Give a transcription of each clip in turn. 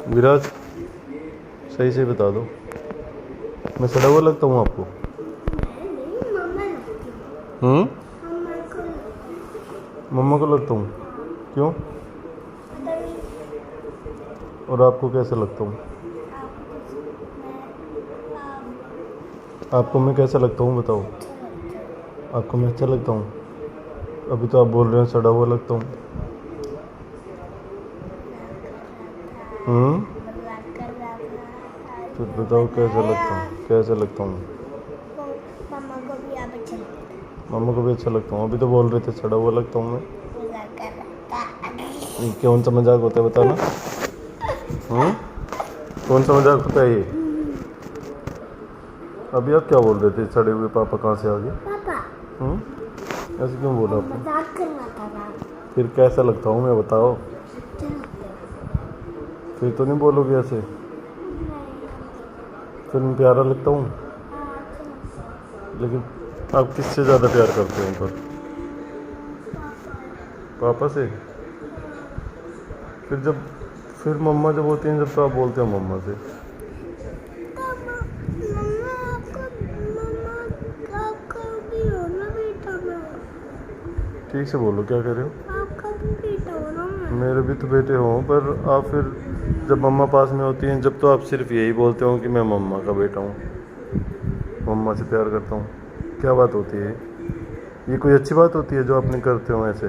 विराज सही से बता दो, मैं सड़ा हुआ लगता हूँ आपको? मम्मा को लगता हूँ? क्यों? और आपको कैसे लगता हूँ? आपको मैं कैसा लगता हूँ बताओ? आपको मैं अच्छा लगता हूँ? अभी तो आप बोल रहे हैं सड़ा हुआ लगता हूँ। फिर बताओ कैसा लगता हूँ? कैसा लगता हूँ? मम्मा को भी अच्छा लगता हूँ। अभी तो बोल रहे थे सड़ा हुआ लगता हूँ मैं। कौन सा मजाक होता है बताना? कौन सा मजाक होता है ये? अभी आप क्या बोल रहे थे? सड़े हुए पापा कहाँ से आ गए? ऐसे क्यों बोला आपने? मजाक करना था ना। फिर कैसा लगता हूँ मैं बताओ? फिर तो नहीं बोलोगे ऐसे? फिर मैं प्यारा लगता हूँ? लेकिन आप किससे ज़्यादा प्यार करते हो पर? पापा से? फिर मम्मा जब होती हैं जब तो आप बोलते हो मम्मा से। ठीक से बोलो क्या कह रहे हो? आपका भी बेटा हो ना मैं। मेरे भी तो बेटे हो, पर आप फिर जब मम्मा पास में होती हैं जब तो आप सिर्फ यही बोलते हो कि मैं मम्मा का बेटा हूँ, मम्मा से प्यार करता हूँ। क्या बात होती है ये? कोई अच्छी बात होती है जो आपने करते हो ऐसे?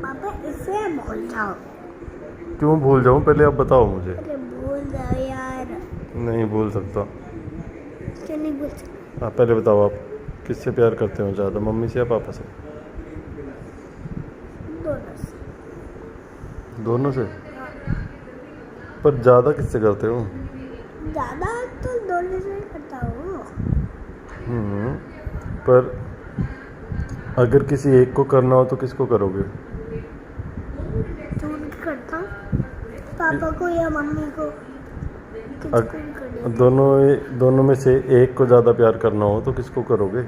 पापा इसे भूल जाओ। क्यों भूल जाऊँ? पहले आप बताओ मुझे। अरे भूल जाओ यार। नहीं भूल सकता। क्यों नहीं भूल सकता? आप पहले बताओ, आप किससे प्यार करते हो ज़्यादा, मम्मी से या पापा से? दोनों से। दोनों से? पर ज़्यादा किससे करते हो? ज़्यादा तो दोनों से करता हूँ। पर अगर किसी एक को करना हो तो किसको करोगे? चुन के करता हूँ, पापा को या मम्मी को। दोनों में से एक को ज़्यादा प्यार करना हो तो किसको करोगे?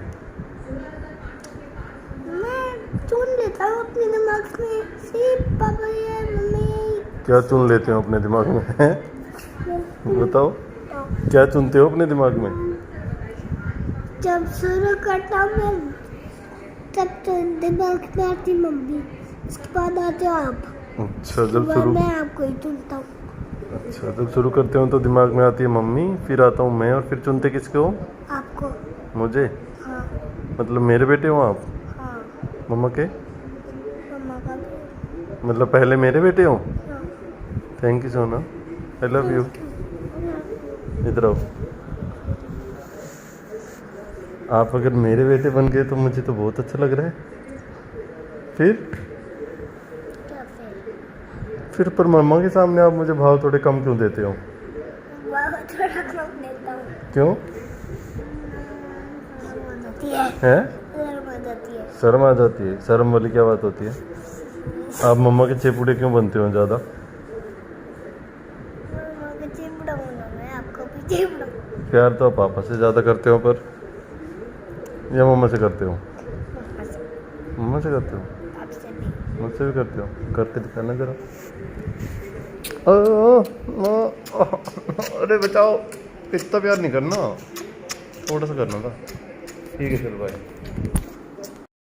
मैं चुन लेता हूँ अपने दिमाग में से पापा या मम्मी। क्या चुन लेते हो अपने दिमाग में? बताओ क्या चुनते हो अपने दिमाग में? जब शुरू करता हूँ मैं तब तो दिमाग में आती मम्मी, उसके बाद आते हो आप। अच्छा जब शुरू मैं आपको ही चुनता हूँ। अच्छा जब शुरू करते हो तो दिमाग में आती है मम्मी, फिर आता हूँ मैं, और फिर चुनते किसके हो? आपको। मुझे? हाँ। मतलब मेरे बेटे हो आप? हाँ। मम्मा के? मम्मा का भी। मतलब पहले मेरे बेटे हो? हाँ। थैंक यू सोना, आई लव यू। इधर आओ। आप अगर मेरे बेटे बन गए तो मुझे तो बहुत अच्छा लग रहा है। फिर क्या फिर पर मम्मा के सामने आप मुझे भाव थोड़े कम क्यों देते हो? थोड़ा कम देता हूँ। क्यों? शर्म आ जाती है? शर्म वाली क्या बात होती है? आप मम्मा के चेपुड़े क्यों बनते हो ज़्यादा? आपको भी चिपड़ा। प्यार तो आप पापा से ज़्यादा करते हो, पर या मम्मा से करते हो? मम्मा से करते हो? मुझसे भी करते हो? करके दिखाना जरा। अरे बचाओ, इतना प्यार नहीं करना, थोड़ा सा करना था। ठीक है चलो बाय।